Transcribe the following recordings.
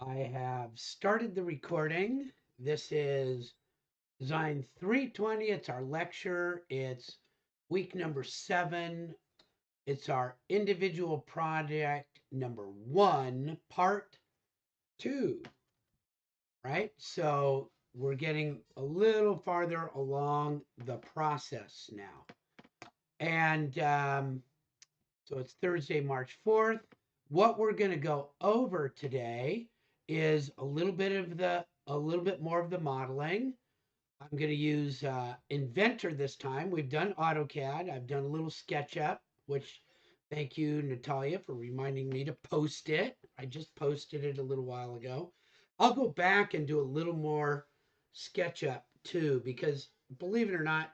I have started the recording. This is Design 320. It's our lecture. It's week number 7. It's our individual project number 1, part 2, right? So we're getting a little farther along the process now. And so it's Thursday, March 4th. What we're going to go over today is a little bit more of the modeling. I'm going to use Inventor this time. We've done AutoCAD. I've done a little SketchUp, which thank you, Natalia, for reminding me to post it. I just posted it a little while ago. I'll go back and do a little more SketchUp too, because believe it or not,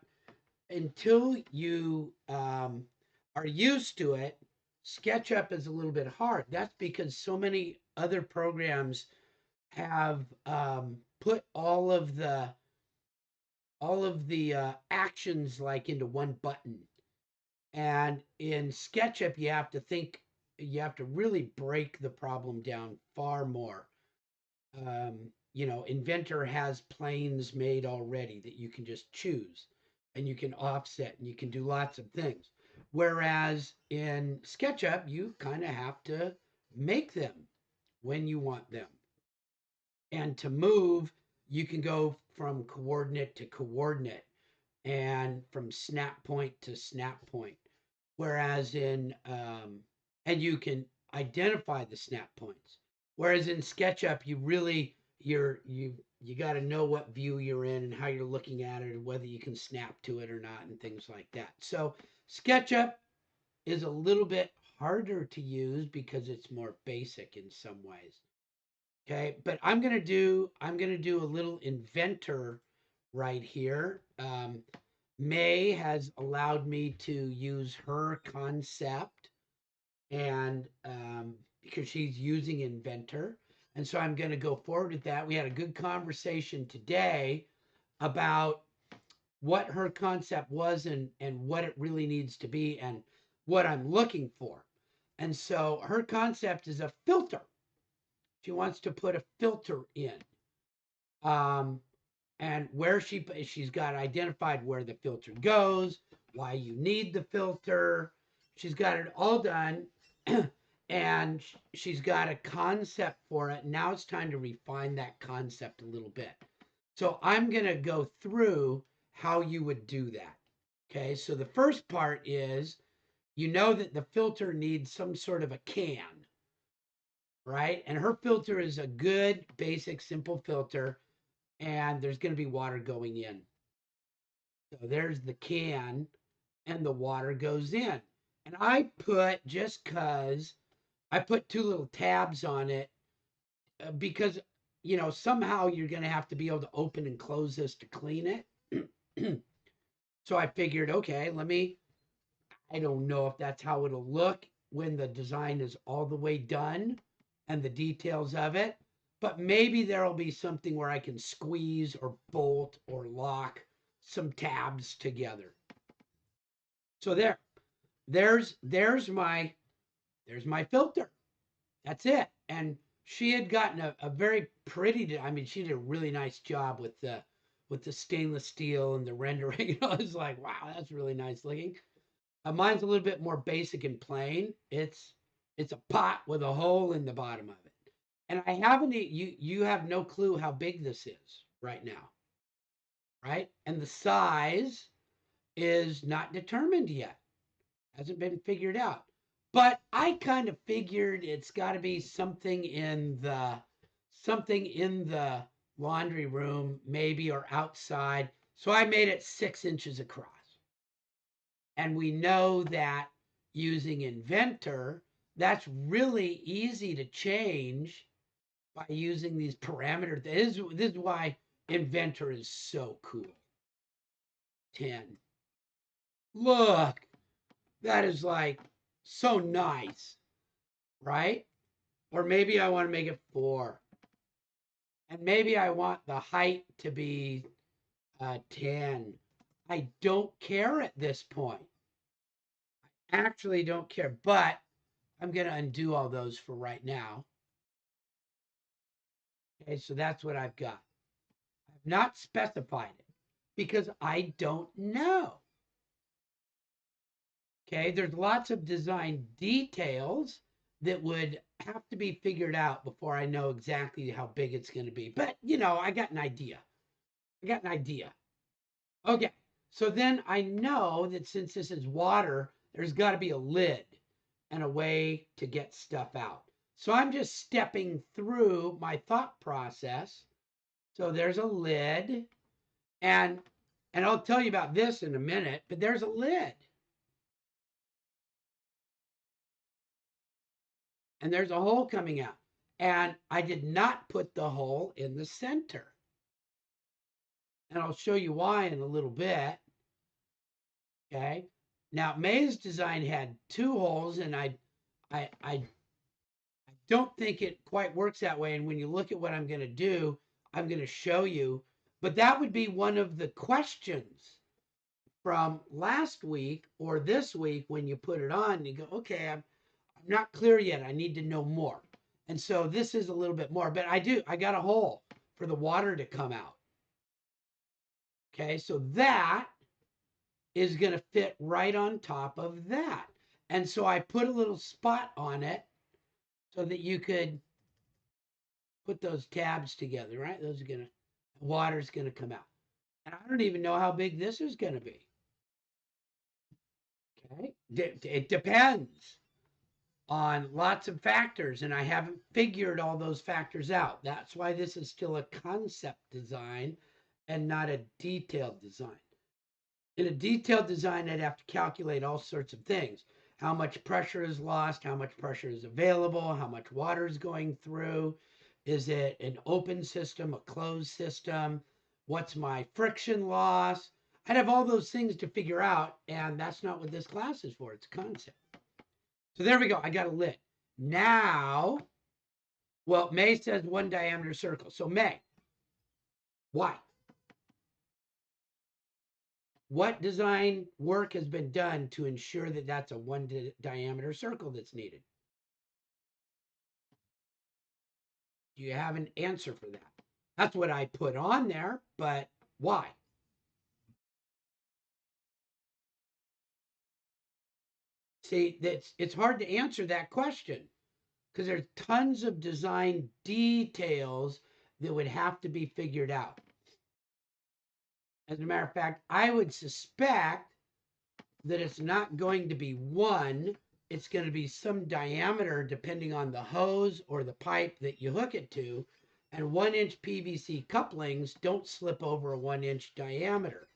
until you are used to it, SketchUp is a little bit hard. That's because so many other programs have put all of the actions like into one button. And in SketchUp, you have to really break the problem down far more. Inventor has planes made already that you can just choose and you can offset and you can do lots of things. Whereas in SketchUp, you kind of have to make them when you want them. And to move, you can go from coordinate to coordinate and from snap point to snap point. Whereas and you can identify the snap points. Whereas in SketchUp, you got to know what view you're in and how you're looking at it, and whether you can snap to it or not, and things like that. So SketchUp is a little bit harder to use because it's more basic in some ways. Okay, but I'm gonna do a little Inventor right here. May has allowed me to use her concept, and because she's using Inventor, and so I'm going to go forward with that. We had a good conversation today about what her concept was and what it really needs to be and what I'm looking for. And so her concept is a filter. She wants to put a filter in. Um, and where she's got identified where the filter goes, why you need the filter. She's got it all done, and she's got a concept for it. Now it's time to refine that concept a little bit. So I'm going to go through how you would do that. Okay, so the first part is you know that the filter needs some sort of a can, right? And her filter is a good, basic, simple filter, and there's going to be water going in. So there's the can, and the water goes in. And I put, just because, I put two little tabs on it because, somehow you're going to have to be able to open and close this to clean it. So I figured, okay, I don't know if that's how it'll look when the design is all the way done and the details of it, but maybe there'll be something where I can squeeze or bolt or lock some tabs together. So there's my filter. That's it. And she had gotten a very pretty. I mean, she did a really nice job with the stainless steel and the rendering. I was like, wow, that's really nice looking. Mine's a little bit more basic and plain. It's a pot with a hole in the bottom of it, and I haven't. You have no clue how big this is right now, right? And the size is not determined yet. Hasn't been figured out. But I kind of figured it's got to be something in the laundry room, maybe, or outside. So I made it 6 inches across. And we know that using Inventor, that's really easy to change by using these parameters. This is why Inventor is so cool. 10. Look, that is like so nice, right? Or maybe I want to make it 4. And maybe I want the height to be 10. I don't care at this point. Actually, don't care, but I'm going to undo all those for right now. Okay, so that's what I've got. I've not specified it because I don't know. Okay, there's lots of design details that would have to be figured out before I know exactly how big it's going to be. But, I got an idea. I got an idea. Okay, so then I know that since this is water, there's got to be a lid and a way to get stuff out. So I'm just stepping through my thought process. So there's a lid, and I'll tell you about this in a minute, but there's a lid. And there's a hole coming out. And I did not put the hole in the center. And I'll show you why in a little bit. Okay. Now May's design had two holes, and I don't think it quite works that way. And when you look at what I'm going to do, I'm going to show you. But that would be one of the questions from last week or this week when you put it on. You go, okay, I'm not clear yet. I need to know more. And so this is a little bit more, but I got a hole for the water to come out. Okay, so that is going to fit right on top of that. And so I put a little spot on it so that you could put those tabs together, right? Those are going to, water's going to come out. And I don't even know how big this is going to be. Okay, it depends on lots of factors, and I haven't figured all those factors out. That's why this is still a concept design and not a detailed design. In a detailed design, I'd have to calculate all sorts of things. How much pressure is lost, how much pressure is available, how much water is going through. Is it an open system, a closed system? What's my friction loss? I'd have all those things to figure out, and that's not what this class is for. It's a concept. So there we go. I got a lid. Now, well, May says one diameter circle. So May, why? What design work has been done to ensure that that's a one diameter circle that's needed? Do you have an answer for that? That's what I put on there, but why? See, it's hard to answer that question because there's tons of design details that would have to be figured out. As a matter of fact, I would suspect that it's not going to be one, it's going to be some diameter depending on the hose or the pipe that you hook it to. And 1-inch PVC couplings don't slip over a 1-inch diameter.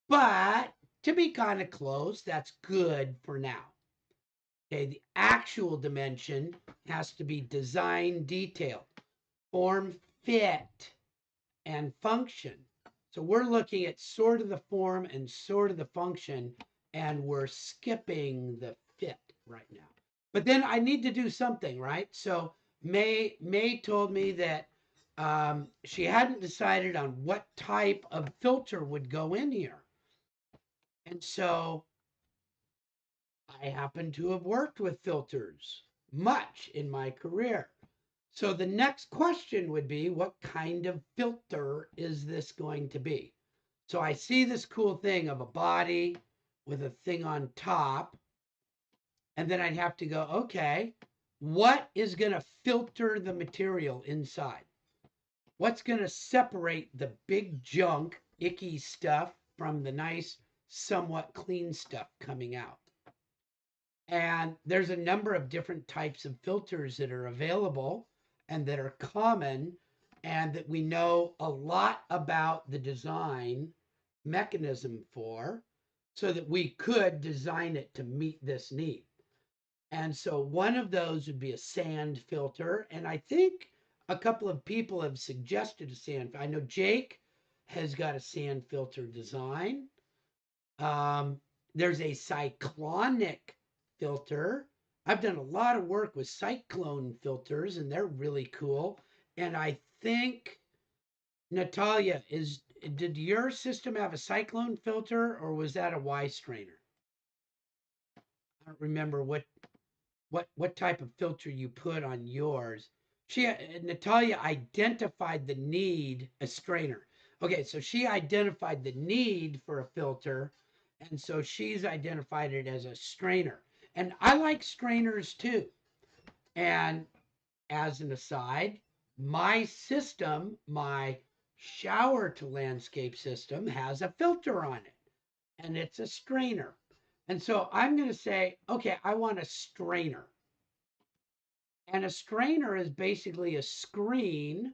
But to be kind of close, that's good for now. Okay, the actual dimension has to be design detailed, form, fit, and function. So we're looking at sort of the form and sort of the function, and we're skipping the fit right now. But then I need to do something, right? So May told me that she hadn't decided on what type of filter would go in here. And so I happen to have worked with filters much in my career. So the next question would be, what kind of filter is this going to be? So I see this cool thing of a body with a thing on top. And then I'd have to go, okay, what is going to filter the material inside? What's going to separate the big junk, icky stuff from the nice, somewhat clean stuff coming out? And there's a number of different types of filters that are available and that are common, and that we know a lot about the design mechanism for, so that we could design it to meet this need. And so one of those would be a sand filter. And I think a couple of people have suggested a sand. I know Jake has got a sand filter design. There's a cyclonic filter. I've done a lot of work with cyclone filters, and they're really cool. And I think, Natalia, did your system have a cyclone filter, or was that a Y strainer? I don't remember what type of filter you put on yours. Natalia identified the need, a strainer. Okay, so she identified the need for a filter, and so she's identified it as a strainer. And I like strainers too. And as an aside, my system, my shower to landscape system, has a filter on it, and it's a strainer. And so I'm going to say, okay, I want a strainer. And a strainer is basically a screen.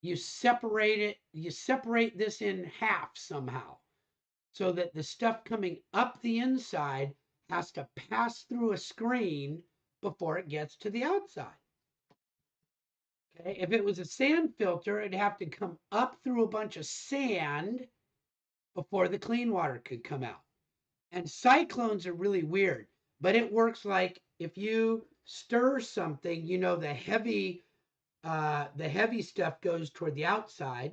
You separate this in half somehow so that the stuff coming up the inside has to pass through a screen before it gets to the outside. Okay, if it was a sand filter, it'd have to come up through a bunch of sand before the clean water could come out. And cyclones are really weird, but it works like if you stir something, the heavy stuff goes toward the outside,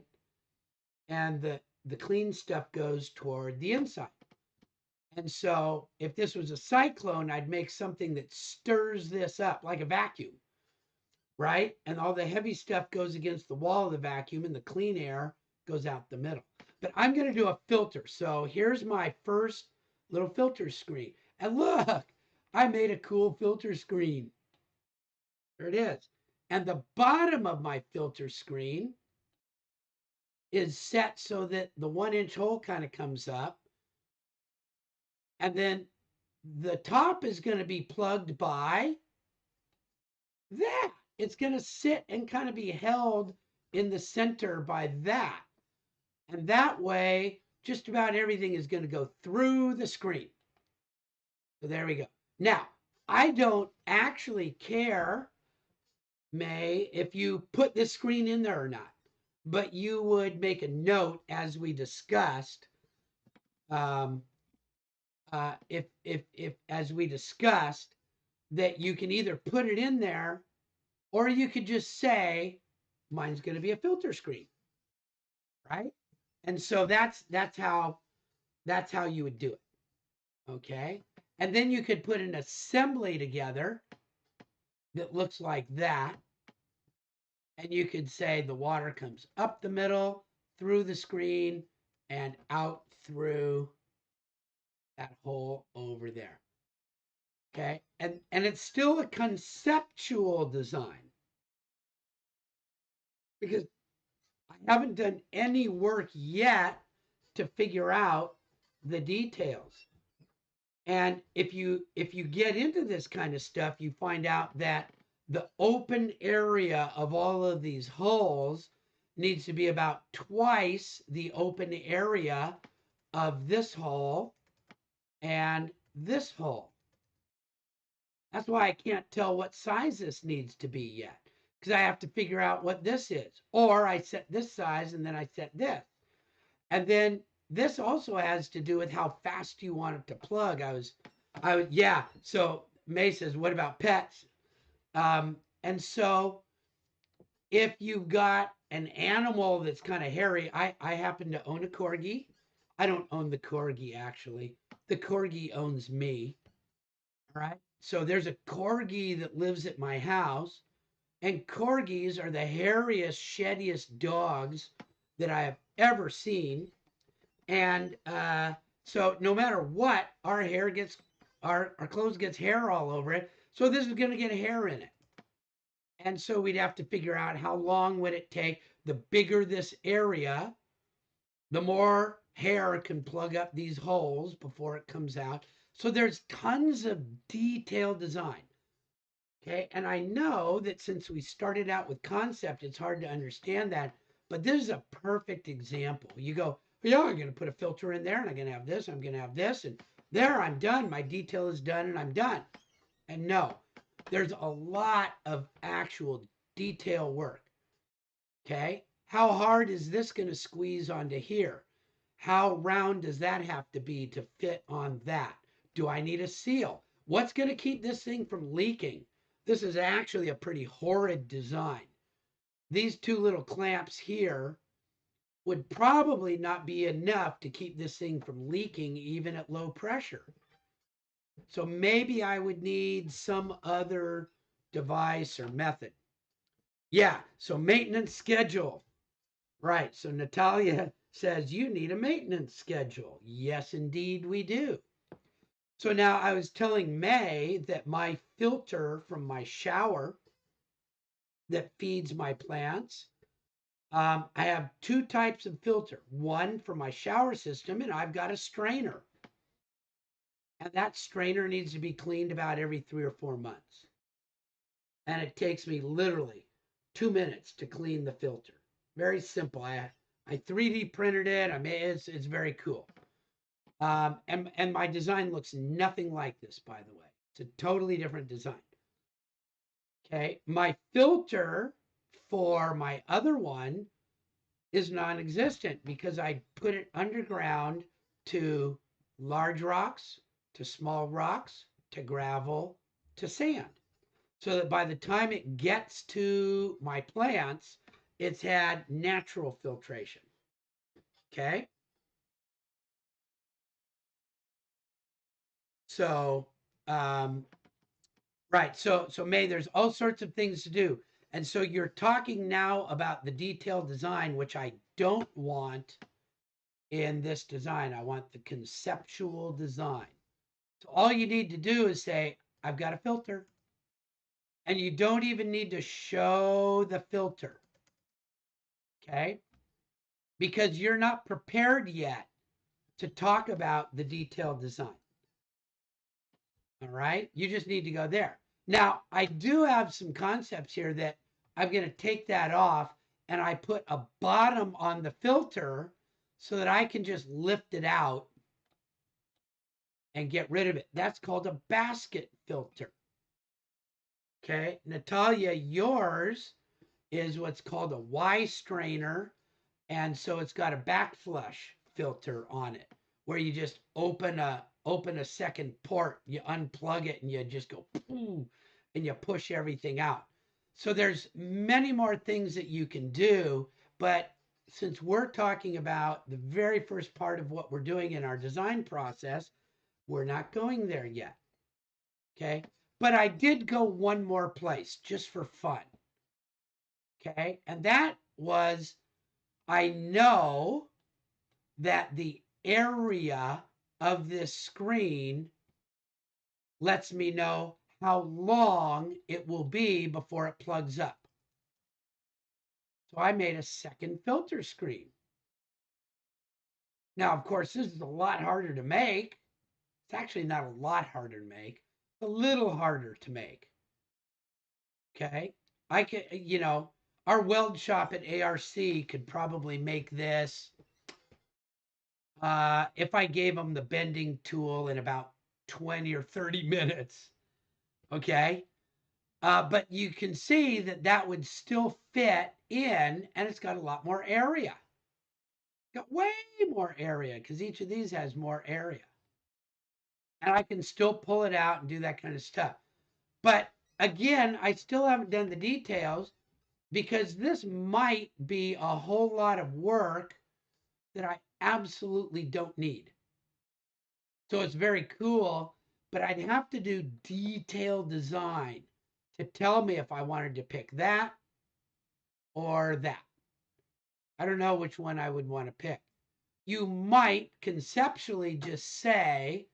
and the clean stuff goes toward the inside. And so if this was a cyclone, I'd make something that stirs this up like a vacuum, right? And all the heavy stuff goes against the wall of the vacuum, and the clean air goes out the middle. But I'm going to do a filter. So here's my first little filter screen. And look, I made a cool filter screen. There it is. And the bottom of my filter screen is set so that the 1 inch hole kind of comes up. And then the top is going to be plugged by that. It's going to sit and kind of be held in the center by that. And that way, just about everything is going to go through the screen. So there we go. Now, I don't actually care, May, if you put this screen in there or not, but you would make a note as we discussed. If as we discussed, that you can either put it in there or you could just say mine's going to be a filter screen, right? And so that's how you would do it. Okay, and then you could put an assembly together that looks like that, and you could say the water comes up the middle through the screen and out through that hole over there. Okay, and it's still a conceptual design because I haven't done any work yet to figure out the details. And if you get into this kind of stuff, you find out that the open area of all of these holes needs to be about twice the open area of this hole and this hole. That's why I can't tell what size this needs to be yet, because I have to figure out what this is. Or I set this size and then I set this. And then this also has to do with how fast you want it to plug. Yeah. So May says, what about pets? And so if you've got an animal that's kind of hairy, I happen to own a corgi. I don't own the corgi, actually. The corgi owns me. All right. So there's a corgi that lives at my house, and corgis are the hairiest, sheddiest dogs that I have ever seen. And so no matter what, our clothes gets hair all over it. So this is going to get hair in it. And so we'd have to figure out how long would it take. The bigger this area, the more hair can plug up these holes before it comes out. So there's tons of detailed design. Okay. And I know that since we started out with concept, it's hard to understand that. But this is a perfect example. You go, yeah, I'm going to put a filter in there and I'm going to have this, I'm going to have this. And there, I'm done. My detail is done and I'm done. And no, there's a lot of actual detail work. Okay. How hard is this going to squeeze onto here? How round does that have to be to fit on that? Do I need a seal? What's going to keep this thing from leaking? This is actually a pretty horrid design. These two little clamps here would probably not be enough to keep this thing from leaking even at low pressure. So maybe I would need some other device or method. Yeah, so maintenance schedule. Right. So Natalia says you need a maintenance schedule. Yes, indeed, we do. So now I was telling May that my filter from my shower that feeds my plants, I have two types of filter. One for my shower system, and I've got a strainer. And that strainer needs to be cleaned about every 3 or 4 months. And it takes me literally 2 minutes to clean the filter. Very simple. I 3D printed it. I mean, it's very cool. And my design looks nothing like this, by the way. It's a totally different design. Okay, my filter for my other one is non-existent because I put it underground to large rocks, to small rocks, to gravel, to sand. So that by the time it gets to my plants, it's had natural filtration. Okay. So, um, right. So May, there's all sorts of things to do. And so you're talking now about the detailed design, which I don't want in this design. I want the conceptual design. So all you need to do is say, I've got a filter. And you don't even need to show the filter. Okay. Because you're not prepared yet to talk about the detailed design. All right. You just need to go there. Now, I do have some concepts here that I'm going to take that off and I put a bottom on the filter so that I can just lift it out and get rid of it. That's called a basket filter. Okay. Natalia, yours is what's called a Y strainer. And so it's got a backflush filter on it where you just open a second port, you unplug it and you just go poof, and you push everything out. So there's many more things that you can do, but since we're talking about the very first part of what we're doing in our design process, we're not going there yet. Okay? But I did go one more place just for fun. Okay? And that was, I know that the area of this screen lets me know how long it will be before it plugs up. So I made a second filter screen. Now, of course, this is a lot harder to make. It's actually not a lot harder to make, a little harder to make. Okay. I could, our weld shop at ARC could probably make this if I gave them the bending tool in about 20 or 30 minutes. Okay. But you can see that that would still fit in, and it's got a lot more area. Got way more area because each of these has more area. And I can still pull it out and do that kind of stuff. But again, I still haven't done the details because this might be a whole lot of work that I absolutely don't need. So it's very cool, but I'd have to do detailed design to tell me if I wanted to pick that or that. I don't know which one I would want to pick. You might conceptually just say,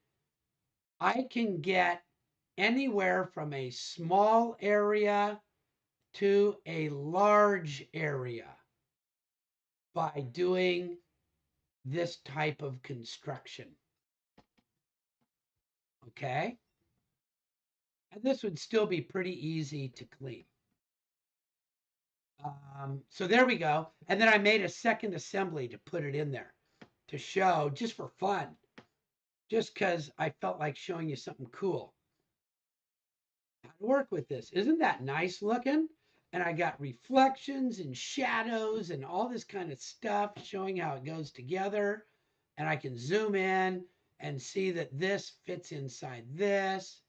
I can get anywhere from a small area to a large area by doing this type of construction. Okay? And this would still be pretty easy to clean. So there we go. And then I made a second assembly to put it in there to show just for fun, just because I felt like showing you something cool. How to work with this. Isn't that nice looking? And I got reflections and shadows and all this kind of stuff showing how it goes together. And I can zoom in and see that this fits inside this.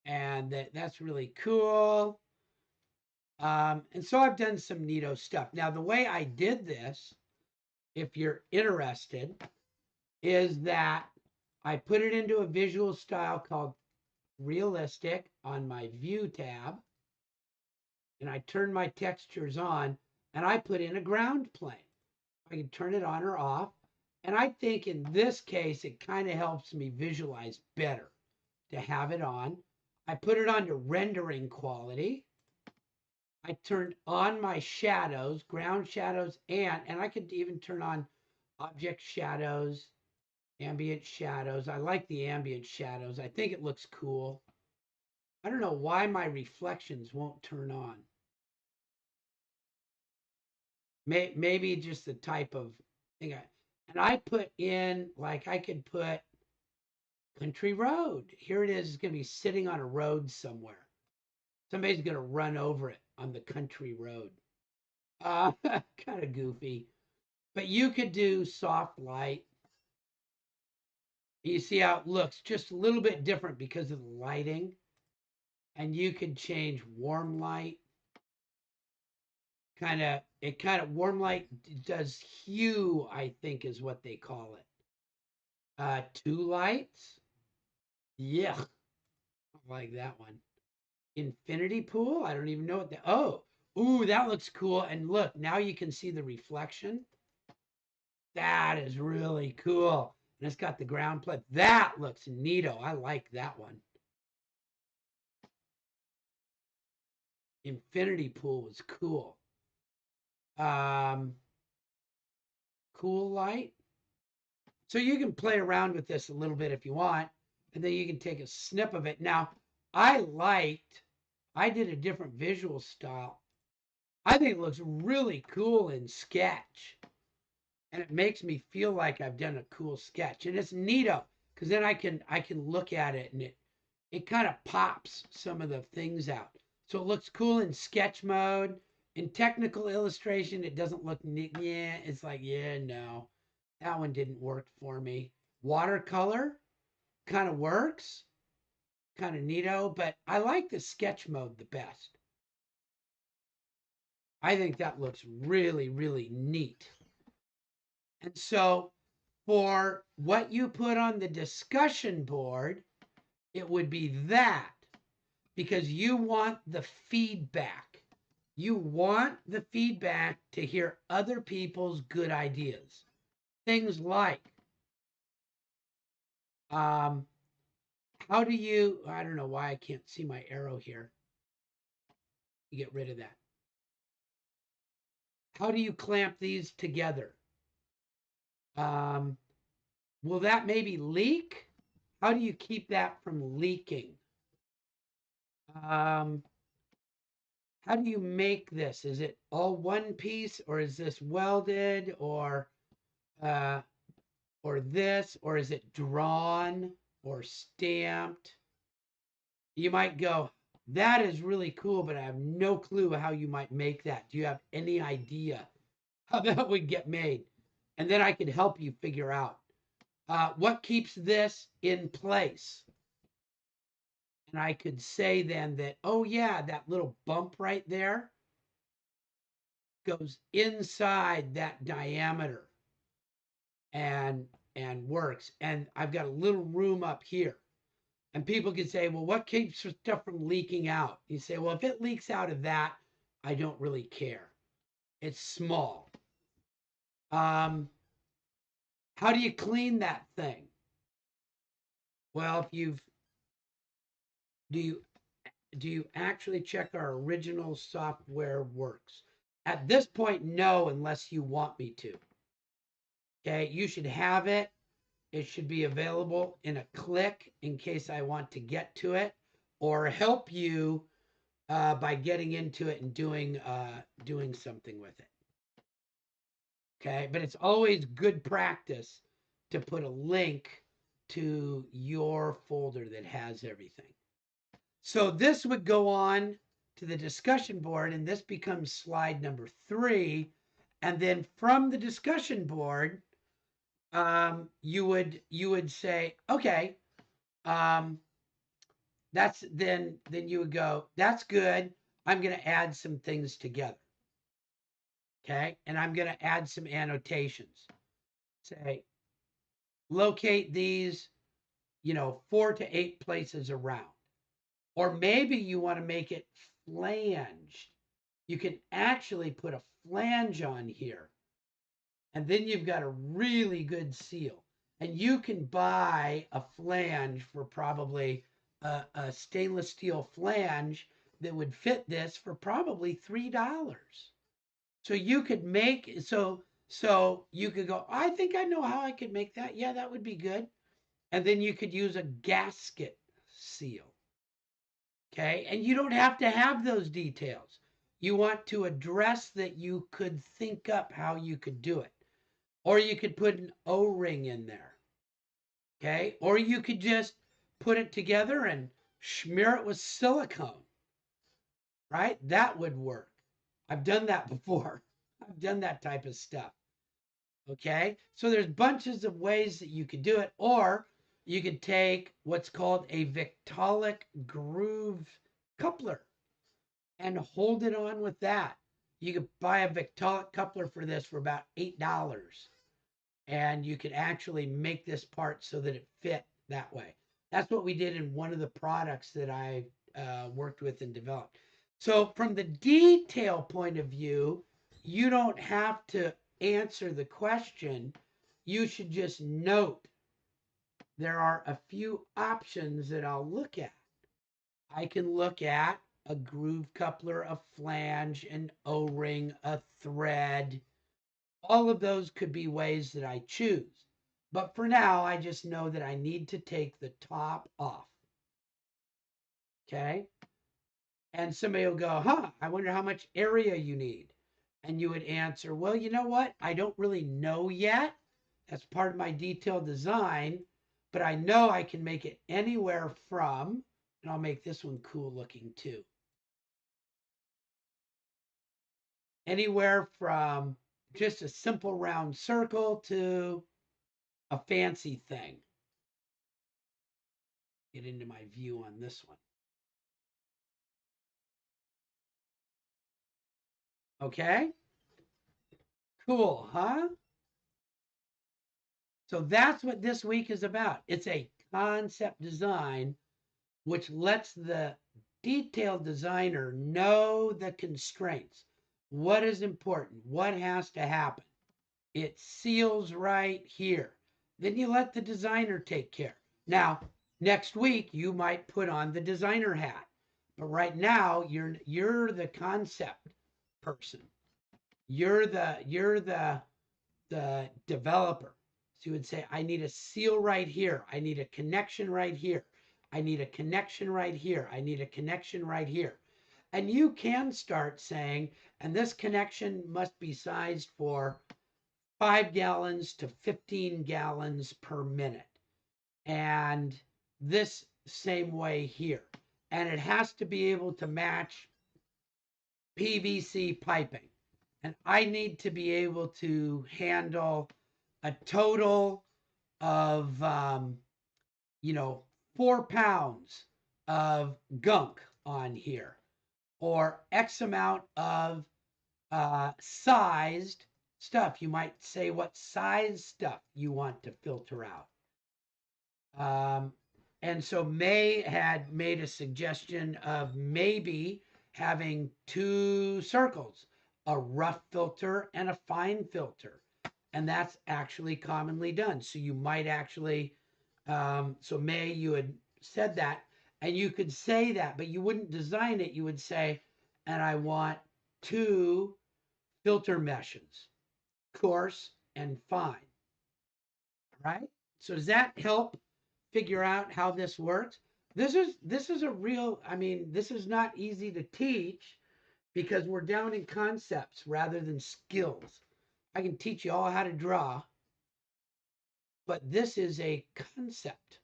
And that's really cool. And so I've done some neato stuff. Now, the way I did this, if you're interested, is that I put it into a visual style called realistic on my view tab. and I turn my textures on and I put in a ground plane. I can turn it on or off. And I think in this case, it kind of helps me visualize better to have it on. I put it on to rendering quality. I turned on my shadows, ground shadows, and I could even turn on object shadows, ambient shadows. I like the ambient shadows. I think it looks cool. I don't know why my reflections won't turn on. Maybe just the type of thing. And I put in, like, I could put country road. Here it is. It's going to be sitting on a road somewhere. Somebody's going to run over it on the country road. Kind of goofy. But you could do soft light. You see how it looks just a little bit different because of the lighting. And you could change warm light. Warm light does hue, I think is what they call it. Two lights. Yeah, I like that one. Infinity pool. I don't even know what that. Oh, ooh, that looks cool. And look, now you can see the reflection. That is really cool. And it's got the ground plate. That looks neato. I like that one. Infinity pool was cool. Um, cool light. So you can play around with this a little bit if you want, and then you can take a snip of it. Now, I did a different visual style. I think it looks really cool in Sketch, and it makes me feel like I've done a cool sketch, and it's neato because then I can look at it and it kind of pops some of the things out. So it looks cool in sketch mode. In technical illustration, it doesn't look neat. Yeah, it's like, yeah, no, that one didn't work for me. Watercolor kind of works, kind of neato, but I like the sketch mode the best. I think that looks really, really neat. And so for what you put on the discussion board, it would be that because you want the feedback. You want the feedback to hear other people's good ideas. Things like, um, how do you, I don't know why I can't see my arrow here. You get rid of that. How do you clamp these together? Um, will that maybe leak? How do you keep that from leaking? Um, how do you make this? Is it all one piece or is this welded uh, or this, or is it drawn or stamped? You might go, that is really cool, but I have no clue how you might make that. Do you have any idea how that would get made? And then I could help you figure out what keeps this in place. And I could say then that, oh, yeah, that little bump right there goes inside that diameter and works. And I've got a little room up here. And people can say, well, what keeps stuff from leaking out? You say, well, if it leaks out of that, I don't really care. It's small. Um, how do you clean that thing? Well, if you've do you do you actually check our original software works? At this point, no, unless you want me to. Okay, you should have it. It should be available in a click in case I want to get to it or help you by getting into it and doing something with it. Okay, but it's always good practice to put a link to your folder that has everything. So this would go on to the discussion board, and this becomes slide number 3. And then from the discussion board, you would say, okay, then you would go, that's good. I'm going to add some things together. Okay, and I'm going to add some annotations. Say, locate these, 4 to 8 places around. Or maybe you want to make it flanged. You can actually put a flange on here, and then you've got a really good seal. And you can buy a flange for probably a stainless steel flange that would fit this for probably $3. So you could make so you could go, I think I know how I could make that. Yeah, that would be good. And then you could use a gasket seal. Okay. And you don't have to have those details. You want to address that you could think up how you could do it. Or you could put an O ring in there. Okay. Or you could just put it together and smear it with silicone. Right. That would work. I've done that before. I've done that type of stuff. Okay. So there's bunches of ways that you could do it. Or you could take what's called a Victaulic groove coupler and hold it on with that. You could buy a Victaulic coupler for this for about $8. And you could actually make this part so that it fit that way. That's what we did in one of the products that I worked with and developed. So, from the detail point of view, you don't have to answer the question. You should just note there are a few options that I'll look at. I can look at a groove coupler, a flange, an O ring, a thread. All of those could be ways that I choose. But for now, I just know that I need to take the top off. Okay. And somebody will go, I wonder how much area you need. And you would answer, well, you know what? I don't really know yet. That's part of my detailed design, but I know I can make it anywhere from, and I'll make this one cool looking too, anywhere from just a simple round circle to a fancy thing. Get into my view on this one. Okay, cool, huh? So that's what this week is about. It's a concept design which lets the detailed designer know the constraints. What is important? What has to happen? It seals right here. Then you let the designer take care. Now, next week you might put on the designer hat. But right now you're the concept person. You're the developer. So you would say, I need a seal right here. I need a connection right here. I need a connection right here. I need a connection right here. And you can start saying, and this connection must be sized for 5 gallons to 15 gallons per minute. And this same way here. And it has to be able to match PVC piping. And I need to be able to handle a total of, 4 pounds of gunk on here, or X amount of sized stuff. You might say what size stuff you want to filter out. And so May had made a suggestion of maybe having two circles, a rough filter and a fine filter. And that's actually commonly done. So you might actually, so May, you had said that, and you could say that, but you wouldn't design it. You would say, and I want two filter meshes, coarse and fine. Right? So does that help figure out how this works? This is a real, I mean, this is not easy to teach because we're down in concepts rather than skills. I can teach you all how to draw, but this is a concept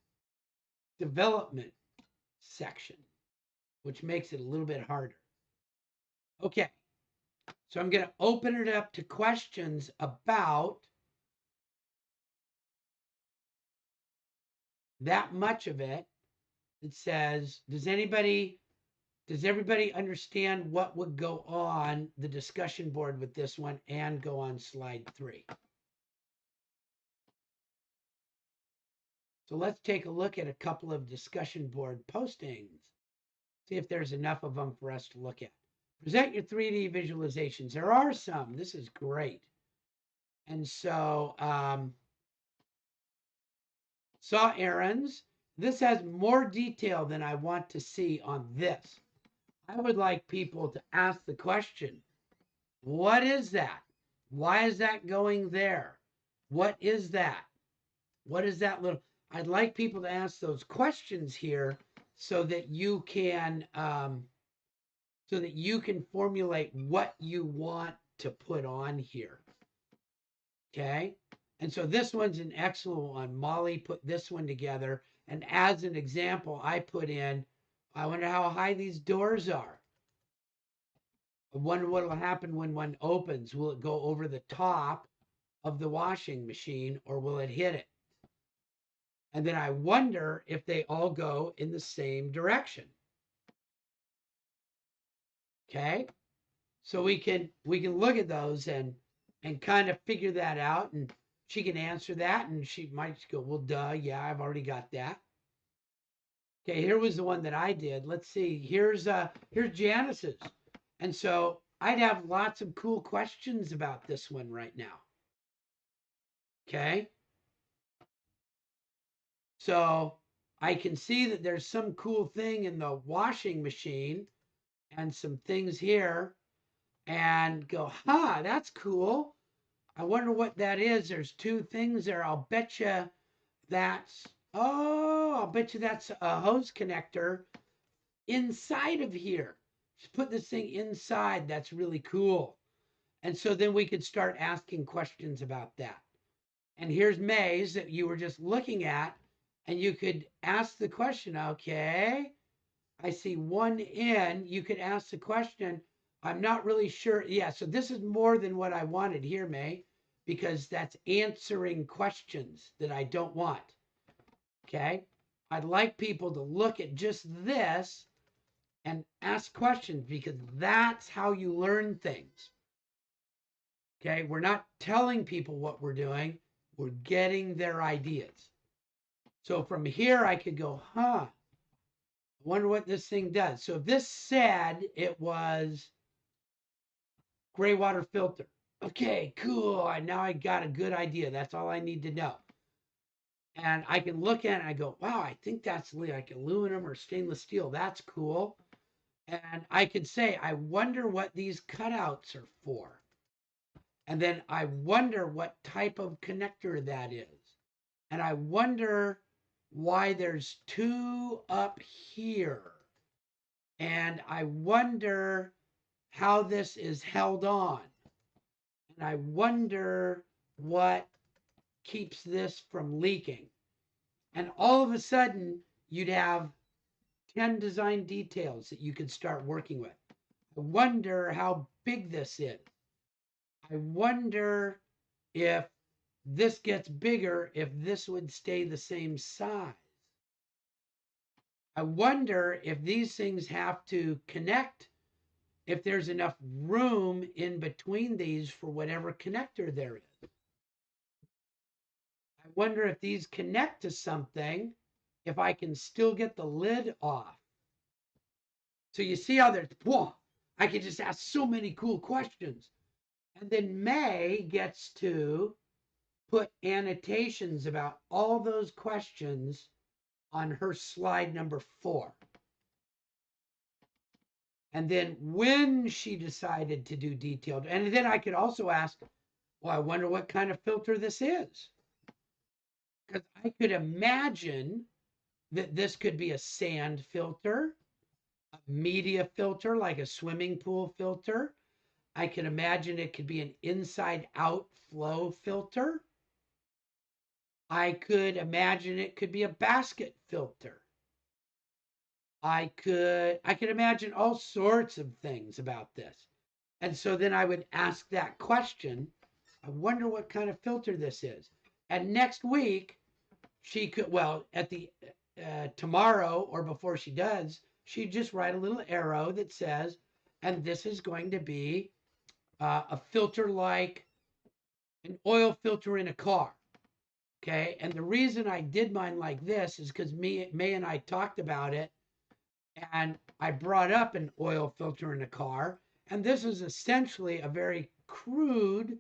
development section, which makes it a little bit harder. Okay, so I'm going to open it up to questions about that much of it. It says, does everybody understand what would go on the discussion board with this one and go on slide 3? So let's take a look at a couple of discussion board postings. See if there's enough of them for us to look at. Present your 3D visualizations. There are some. This is great. And so, saw errands. This has more detail than I want to see on this. I would like people to ask the question, what is that? Why is that going there? What is that? What is that little? I'd like people to ask those questions here so that you can formulate what you want to put on here. Okay. And so this one's an excellent one. Molly put this one together. And as an example, I put in, I wonder how high these doors are. I wonder what will happen when one opens. Will it go over the top of the washing machine or will it hit it? And then I wonder if they all go in the same direction. Okay. So we can look at those and kind of figure that out. And she can answer that and she might go, well, duh, yeah, I've already got that. Okay, here was the one that I did. Let's see. Here's Janice's. And so I'd have lots of cool questions about this one right now. Okay. So I can see that there's some cool thing in the washing machine and some things here and go, huh, that's cool. I wonder what that is. There's two things there. I'll bet you that's a hose connector inside of here. Just put this thing inside. That's really cool. And so then we could start asking questions about that. And here's May's that you were just looking at, and you could ask the question, okay, I see one in. You could ask the question, I'm not really sure. Yeah, so this is more than what I wanted here, May, because that's answering questions that I don't want. Okay. I'd like people to look at just this and ask questions because that's how you learn things. Okay. We're not telling people what we're doing, we're getting their ideas. So from here, I could go, huh, I wonder what this thing does. So if this said it was gray water filter, okay, cool. Now I got a good idea. That's all I need to know. And I can look at it and I go, wow, I think that's like aluminum or stainless steel. That's cool. And I could say, I wonder what these cutouts are for. And then I wonder what type of connector that is. And I wonder why there's two up here. And I wonder how this is held on. And I wonder what keeps this from leaking. And all of a sudden, you'd have 10 design details that you could start working with. I wonder how big this is. I wonder if this gets bigger, if this would stay the same size. I wonder if these things have to connect, if there's enough room in between these for whatever connector there is. I wonder if these connect to something, if I can still get the lid off. So you see how there's, whoa, I could just ask so many cool questions. And then May gets to put annotations about all those questions on her slide number 4. And then when she decided to do detailed, and then I could also ask, well, I wonder what kind of filter this is. Because I could imagine that this could be a sand filter, a media filter, like a swimming pool filter. I can imagine it could be an inside out flow filter. I could imagine it could be a basket filter. I could imagine all sorts of things about this. And so then I would ask that question. I wonder what kind of filter this is. And next week, she could, well, at the tomorrow or before she does, she'd just write a little arrow that says, and this is going to be a filter like an oil filter in a car. Okay. And the reason I did mine like this is because May and I talked about it and I brought up an oil filter in a car. And this is essentially a very crude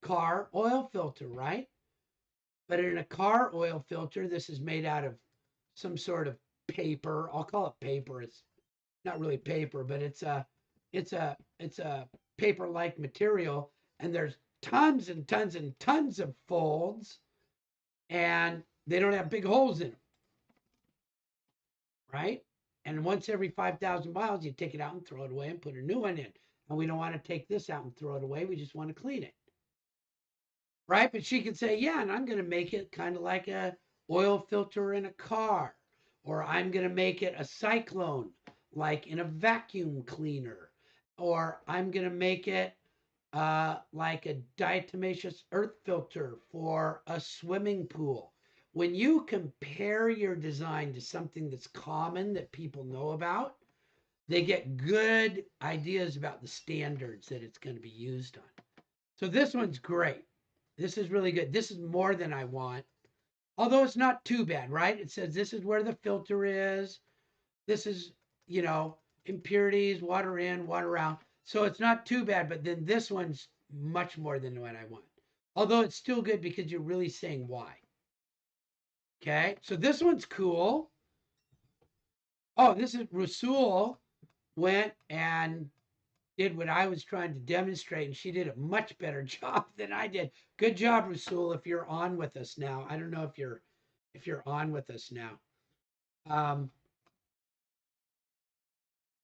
car oil filter, right? But in a car oil filter, this is made out of some sort of paper. I'll call it paper. It's not really paper, but it's a paper-like material, and there's tons and tons and tons of folds, and they don't have big holes in them, right? And once every 5,000 miles, you take it out and throw it away and put a new one in. And we don't want to take this out and throw it away. We just want to clean it, right? But she could say, yeah, and I'm going to make it kind of like a oil filter in a car, or I'm going to make it a cyclone, like in a vacuum cleaner, or I'm going to make it like a diatomaceous earth filter for a swimming pool. When you compare your design to something that's common that people know about, they get good ideas about the standards that it's going to be used on. So this one's great. This is really good. This is more than I want. Although it's not too bad, right? It says this is where the filter is. This is, you know, impurities, water in, water out. So it's not too bad, but then this one's much more than what I want. Although it's still good because you're really saying why. Okay, so this one's cool. Oh, this is Rasul went and did what I was trying to demonstrate, and she did a much better job than I did. Good job, Rasul. If you're on with us now, I don't know if you're on with us now. Um,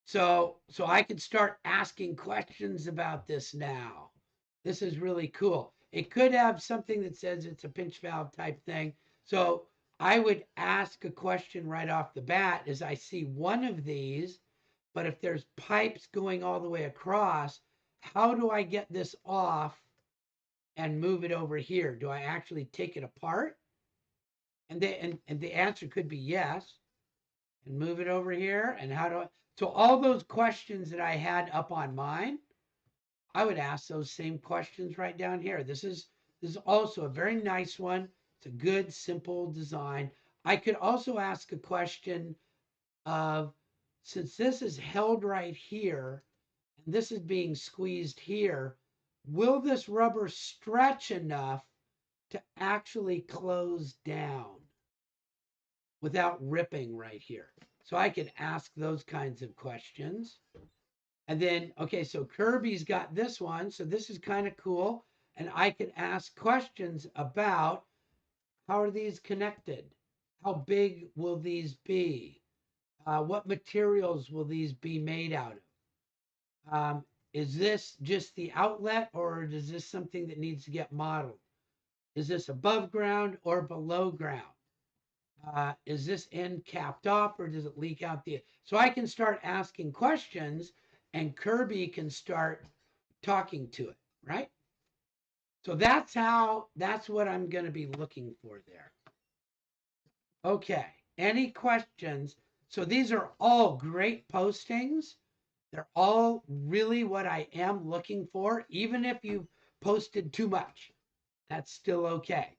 so I can start asking questions about this now. This is really cool. It could have something that says it's a pinch valve type thing. So I would ask a question right off the bat as I see one of these, but if there's pipes going all the way across, how do I get this off and move it over here? Do I actually take it apart? And the answer could be yes. And move it over here. And how do I? So all those questions that I had up on mine, I would ask those same questions right down here. This is also a very nice one. It's a good, simple design. I could also ask a question of, since this is held right here, and this is being squeezed here, will this rubber stretch enough to actually close down without ripping right here? So I could ask those kinds of questions. And then, okay, so Kirby's got this one. So this is kind of cool. And I could ask questions about, how are these connected? How big will these be? What materials will these be made out of? Is this just the outlet, or is this something that needs to get modeled? Is this above ground or below ground? Is this end capped off, or does it leak out the? So I can start asking questions, and Kirby can start talking to it, right? So that's what I'm going to be looking for there. Okay. Any questions? So these are all great postings. They're all really what I am looking for, even if you've posted too much. That's still okay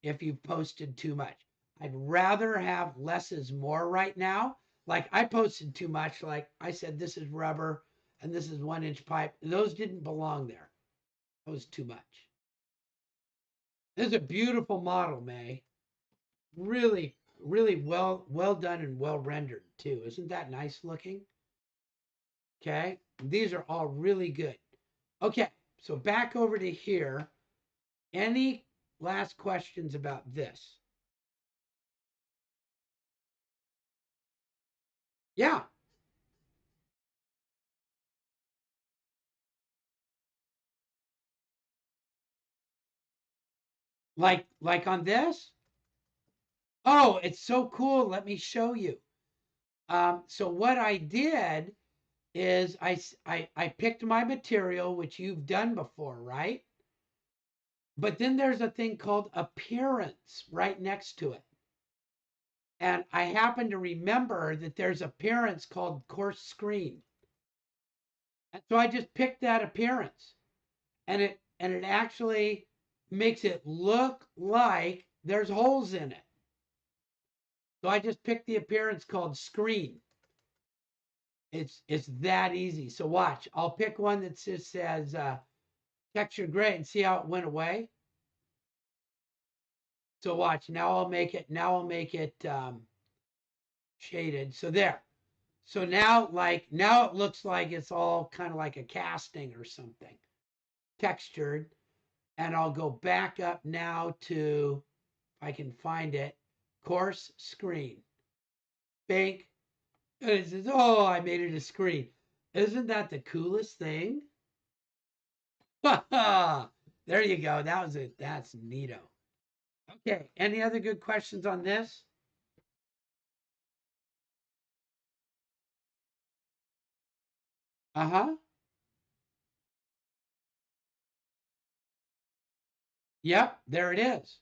if you've posted too much. I'd rather have less is more right now. Like I posted too much. Like I said, this is rubber and this is 1 inch pipe. Those didn't belong there. That was too much. This is a beautiful model, May. Really, really well done and well rendered too. Isn't that nice looking? Okay. These are all really good. Okay. So back over to here. Any last questions about this? Yeah. Like on this? Oh, it's so cool. Let me show you. So what I did is I picked my material, which you've done before, right? But then there's a thing called appearance right next to it. And I happen to remember that there's appearance called coarse screen. And so I just picked that appearance. And it actually makes it look like there's holes in it. So I just picked the appearance called screen. It's that easy. So watch. I'll pick one that just says texture gray and see how it went away. So watch. Now I'll make it. Now I'll make it shaded. So there. So now, like now, it looks like it's all kind of like a casting or something, textured. And I'll go back up now to, if I can find it, coarse screen, bake, and it says, "Oh, I made it a screen." Isn't that the coolest thing? There you go. That was it. That's neato. Okay. Any other good questions on this? Uh huh. Yep. There it is.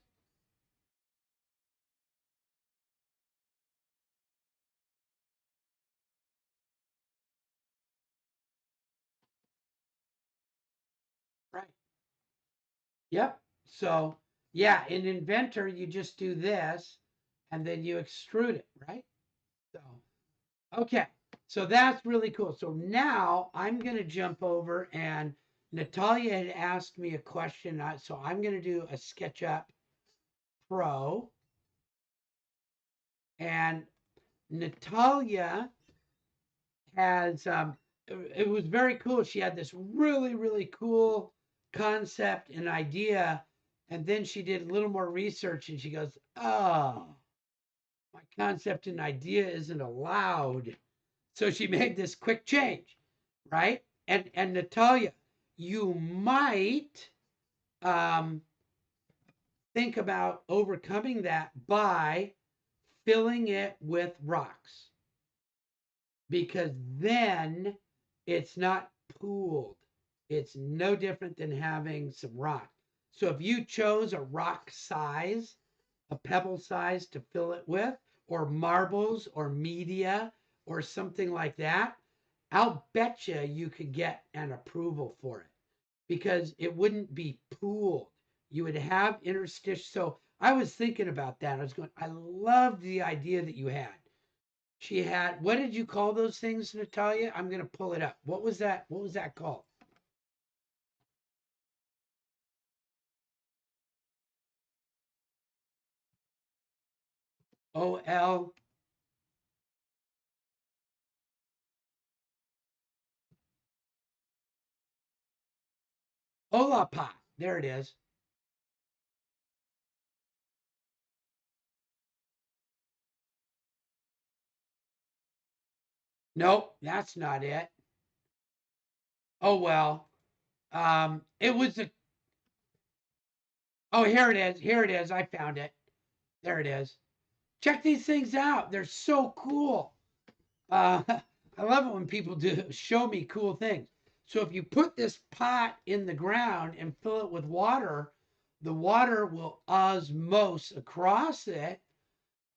Right. Yep. So, yeah, in Inventor, you just do this and then you extrude it, right? So, okay. So that's really cool. So now I'm going to jump over, and Natalia had asked me a question. So I'm going to do a SketchUp Pro. And Natalia has, it was very cool. She had this really, really cool concept and idea. And then she did a little more research and she goes, "Oh, my concept and idea isn't allowed." So she made this quick change, right? And Natalia, you might um, think about overcoming that by filling it with rocks, because then it's not pooled. It's no different than having some rock. So if you chose a rock size, a pebble size to fill it with, or marbles or media or something like that, I'll bet you could get an approval for it because it wouldn't be pooled. You would have interstitial. So I was thinking about that. I was going, I loved the idea that you had. She had, what did you call those things, Natalia? I'm going to pull it up. What was that? What was that called? OL Olapot. There it is. Nope, that's not it. Oh well. It was a. Oh, here it is. Here it is. I found it. There it is. Check these things out. They're so cool. Uh, I love it when people do show me cool things. So if you put this pot in the ground and fill it with water, the water will osmose across it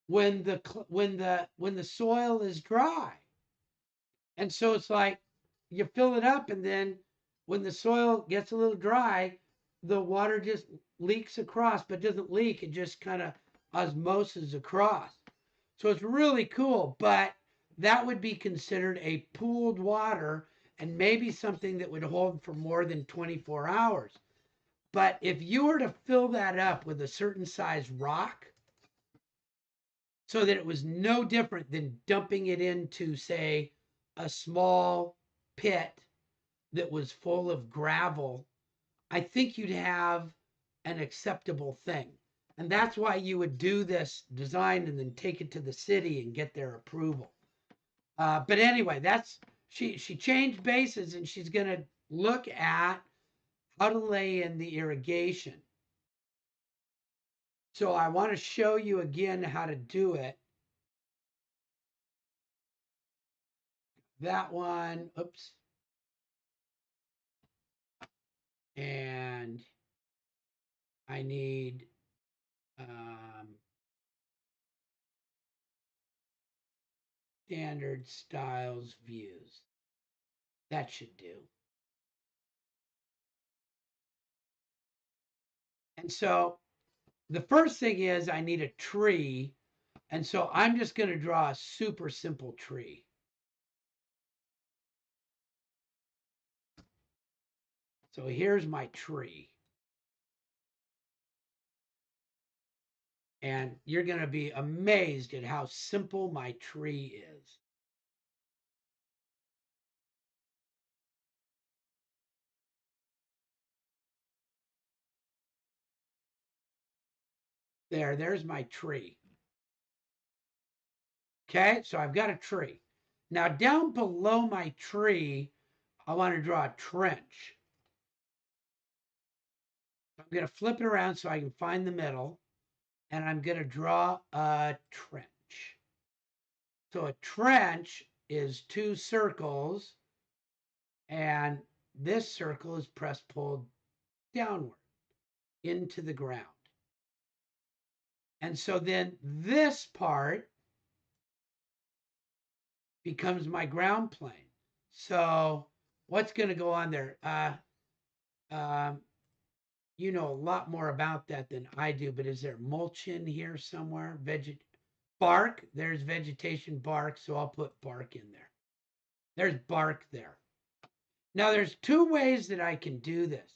when the soil is dry. And so it's like you fill it up, and then when the soil gets a little dry, the water just leaks across, but doesn't leak. It just kind of osmoses across. So it's really cool, but that would be considered a pooled water and maybe something that would hold for more than 24 hours. But if you were to fill that up with a certain size rock, so that it was no different than dumping it into, say, a small pit that was full of gravel, I think you'd have an acceptable thing. And that's why you would do this design and then take it to the city and get their approval. But anyway, that's she changed bases and she's going to look at how to lay in the irrigation. So I want to show you again how to do it. That one, oops, and I need um, standard styles views. That should do. And so the first thing is I need a tree. And so I'm just going to draw a super simple tree. So here's my tree. And you're going to be amazed at how simple my tree is. There's my tree. Okay, so I've got a tree. Now down below my tree, I want to draw a trench. I'm going to flip it around so I can find the middle, and I'm going to draw a trench. So a trench is two circles, and this circle is press pulled downward into the ground. And so then this part becomes my ground plane. So what's going to go on there? You know a lot more about that than I do, but is there mulch in here somewhere? Bark. There's vegetation bark, so I'll put bark in there. There's bark there. Now there's two ways that I can do this.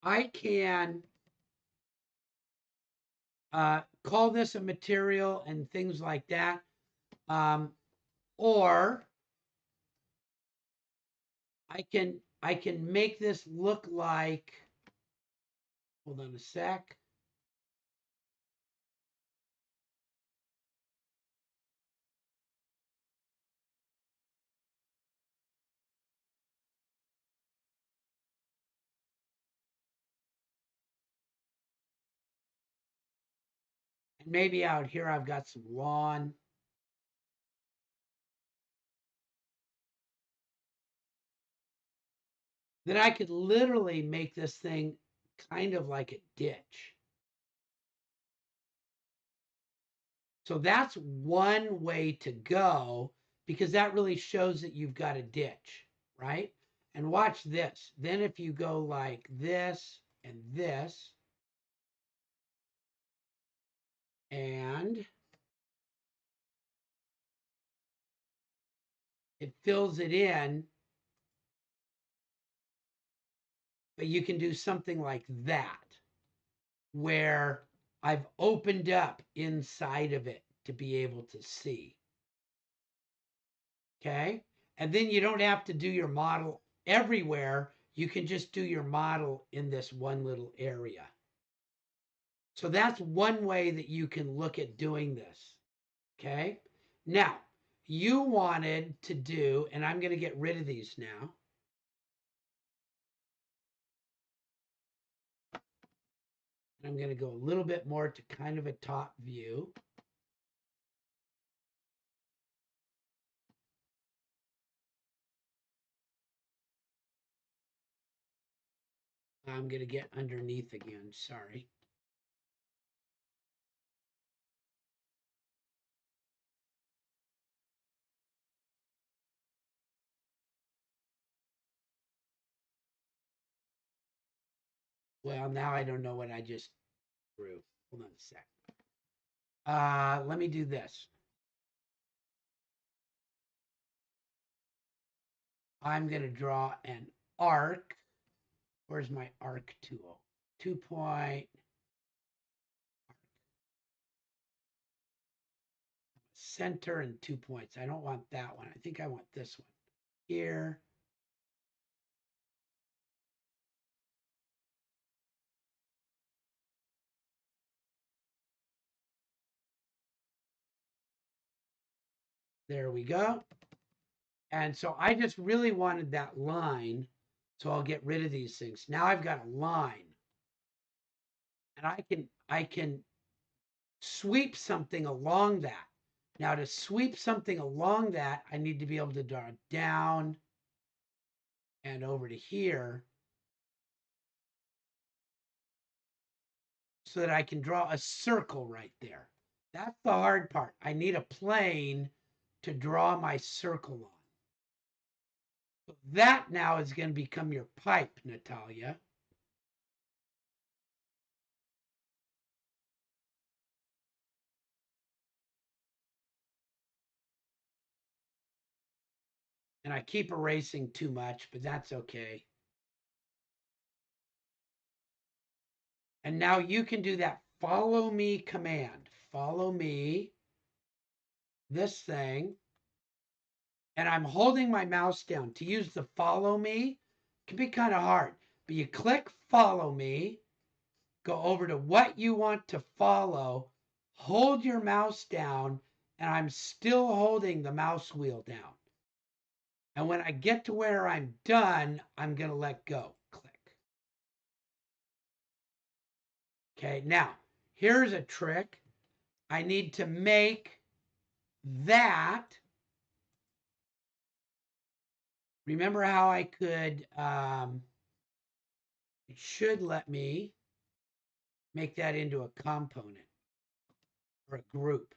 I can call this a material and things like that, or I can make this look like. Hold on a sec. And maybe out here I've got some lawn. Then I could literally make this thing kind of like a ditch. So that's one way to go because that really shows that you've got a ditch, right? And watch this. Then if you go like this and this, and it fills it in, but you can do something like that where I've opened up inside of it to be able to see. Okay. And then you don't have to do your model everywhere. You can just do your model in this one little area. So that's one way that you can look at doing this. Okay. Now, you wanted to do, and I'm going to get rid of these now. I'm going to go a little bit more to kind of a top view. I'm going to get underneath again. Sorry. Well, now I don't know what I just drew. Hold on a sec. Let me do this. I'm going to draw an arc. Where's my arc tool? 2-point center and 2 points. I don't want that one. I think I want this one here. There we go. And so I just really wanted that line. So I'll get rid of these things. Now I've got a line. And I can sweep something along that. Now to sweep something along that, I need to be able to draw down and over to here so that I can draw a circle right there. That's the hard part. I need a plane to draw my circle on. So that now is going to become your pipe, Natalia. And I keep erasing too much, but that's okay. And now you can do that follow me command. Follow me, this thing. And I'm holding my mouse down. To use the follow me can be kind of hard. But you click follow me, go over to what you want to follow, hold your mouse down, and I'm still holding the mouse wheel down. And when I get to where I'm done, I'm going to let go. Click. Okay, now here's a trick. I need to make that. Remember how I could, it should let me make that into a component or a group.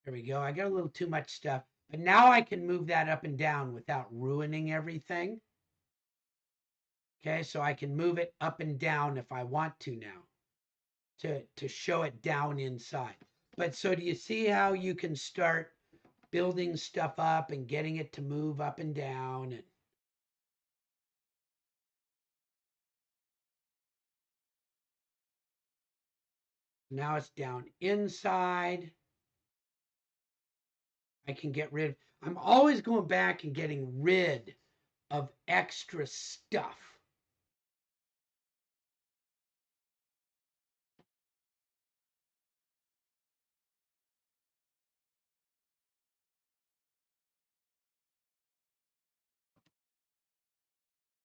There we go. I got a little too much stuff, but now I can move that up and down without ruining everything. Okay, so I can move it up and down if I want to now to show it down inside. But so do you see how you can start building stuff up and getting it to move up and down? And now it's down inside. I can get rid. I'm always going back and getting rid of extra stuff.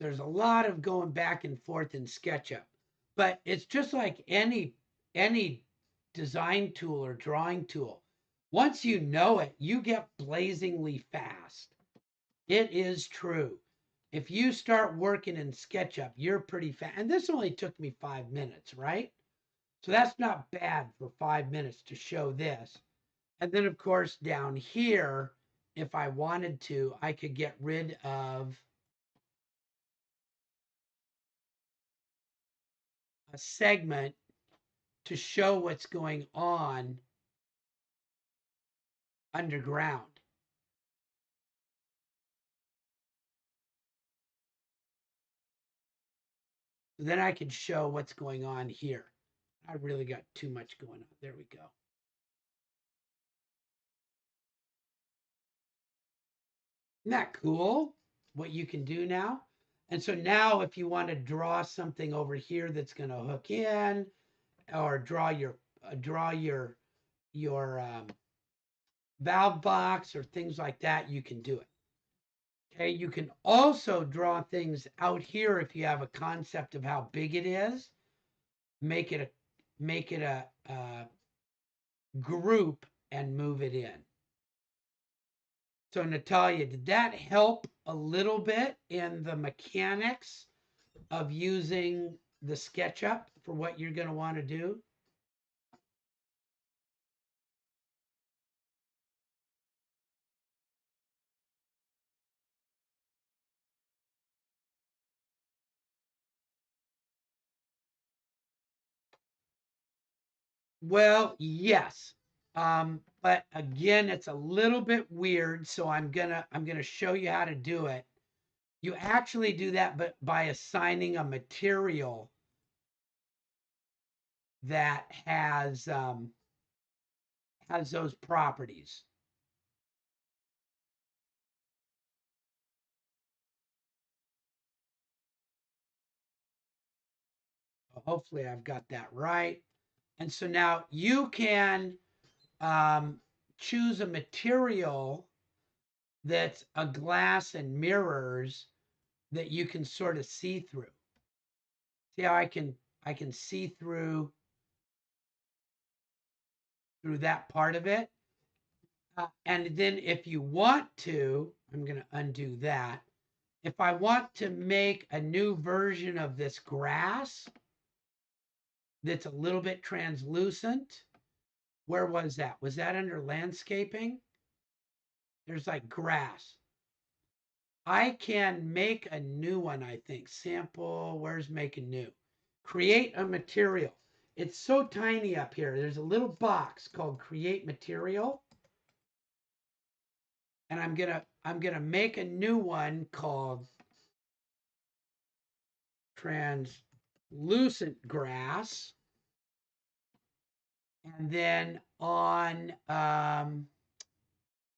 There's a lot of going back and forth in SketchUp, but it's just like any design tool or drawing tool. Once you know it, you get blazingly fast. It is true. If you start working in SketchUp, you're pretty fast. And this only took me 5 minutes, right? So that's not bad for 5 minutes to show this. And then, of course, down here, if I wanted to, I could get rid of a segment to show what's going on underground. So then I can show what's going on here. I really got too much going on. There we go. Isn't that cool? What you can do now? And so now if you want to draw something over here that's going to hook in, or draw your valve box or things like that, you can do it. Okay, you can also draw things out here if you have a concept of how big it is. Make it a group and move it in. So Natalia, did that help a little bit in the mechanics of using the SketchUp for what you're going to want to do? Well, yes. But again, it's a little bit weird, so I'm gonna show you how to do it. You actually do that, but by assigning a material that has those properties. Hopefully, I've got that right. And so now you can um, choose a material that's a glass and mirrors that you can sort of see through. See how I can see through that part of it. And then if you want to, I'm going to undo that. If I want to make a new version of this grass that's a little bit translucent, where was that? Was that under landscaping? There's like grass. I can make a new one, I think. Sample, where's make a new? create a material. It's so tiny up here. There's a little box called create material. And I'm gonna make a new one called translucent grass. And then on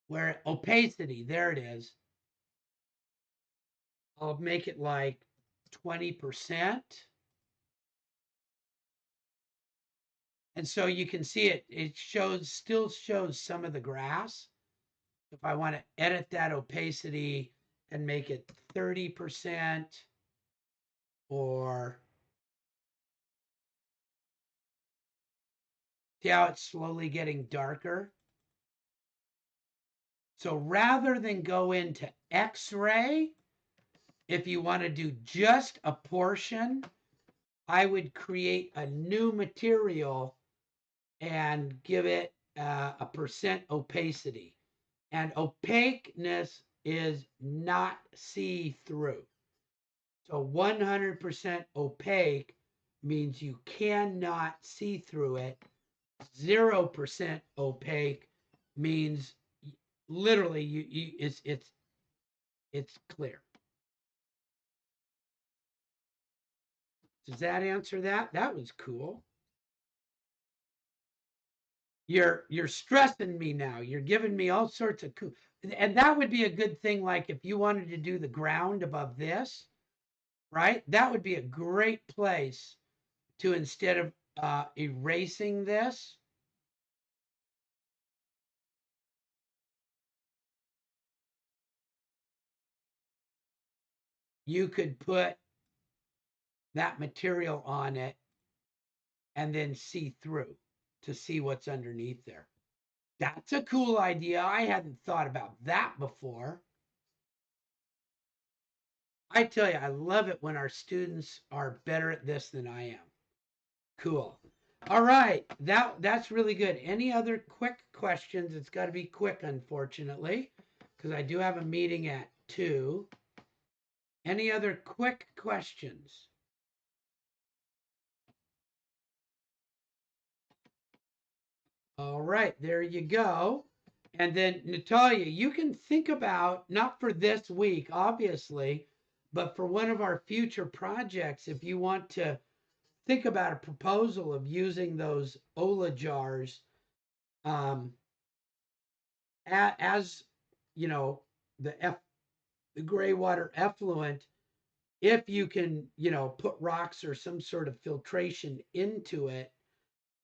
where opacity, there it is. I'll make it like 20%. And so you can see it still shows some of the grass. If I want to edit that opacity and make it 30% or see how it's slowly getting darker. So rather than go into X-ray, if you want to do just a portion, I would create a new material and give it a percent opacity. And opaqueness is not see-through. So 100% opaque means you cannot see through it. 0% opaque means literally it's clear. Does that answer that? That was cool. You're stressing me now. You're giving me all sorts of cool. And that would be a good thing, like if you wanted to do the ground above this, right? That would be a great place to, instead of erasing this, you could put that material on it and then see through to see what's underneath there. That's a cool idea. I hadn't thought about that before. I tell you, I love it when our students are better at this than I am. Cool. All right, that's really good. Any other quick questions? It's got to be quick, unfortunately, because I do have a meeting at 2. Any other quick questions? All right, there you go. And then Natalia, you can think about, not for this week, obviously, but for one of our future projects, if you want to think about a proposal of using those Ola jars um, as you know, the gray water effluent, if you can, put rocks or some sort of filtration into it,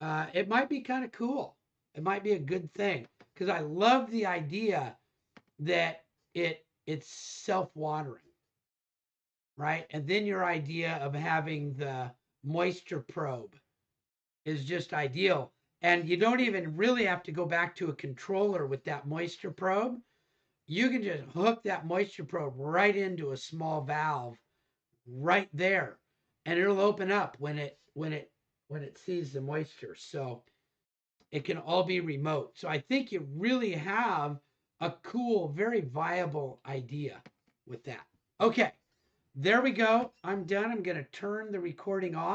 it might be kind of cool. It might be a good thing because I love the idea that it's self-watering, right? And then your idea of having the moisture probe is just ideal. And you don't even really have to go back to a controller with that moisture probe. You can just hook that moisture probe right into a small valve right there, and it'll open up when it sees the moisture. So it can all be remote. So I think you really have a cool, very viable idea with that. Okay, there we go. I'm done. I'm going to turn the recording off.